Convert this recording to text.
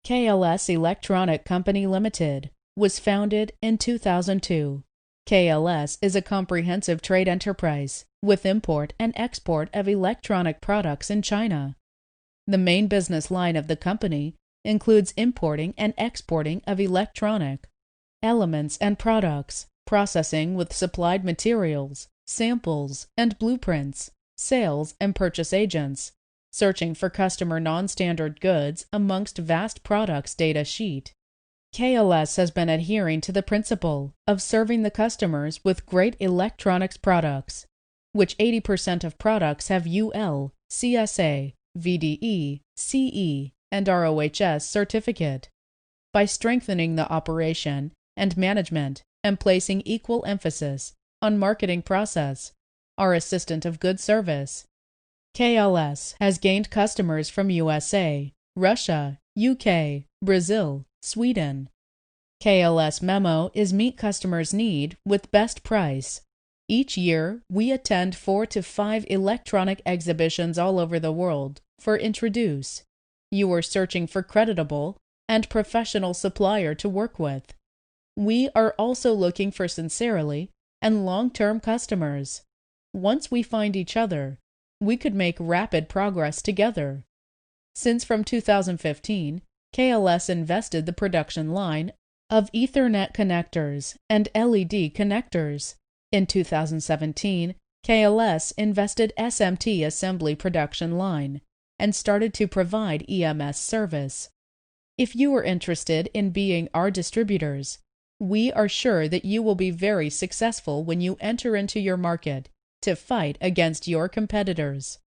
KLS Electronic Company Limited was founded in 2002. KLS is a comprehensive trade enterprise with import and export of electronic products in China. The main business line of the company includes importing and exporting of electronic elements and products, processing with supplied materials, samples, and blueprints, sales and purchase agents, searching for customer non-standard goods amongst vast products data sheet. KLS has been adhering to the principle of serving the customers with great electronics products, which 80% of products have UL, CSA, VDE, CE, and ROHS certificate. By strengthening the operation and management and placing equal emphasis on marketing process, our assistant of good service, KLS has gained customers from USA, Russia, UK, Brazil, Sweden. KLS memo is meet customers' need with best price. Each year, we attend 4 to 5 electronic exhibitions all over the world for Introduce. You are searching for creditable and professional supplier to work with. We are also looking for sincerely and long-term customers. Once we find each other, we could make rapid progress together. Since from 2015, KLS invested the production line of Ethernet connectors and LED connectors. In 2017, KLS invested SMT assembly production line and started to provide EMS service. If you are interested in being our distributors, we are sure that you will be very successful when you enter into your market to fight against your competitors.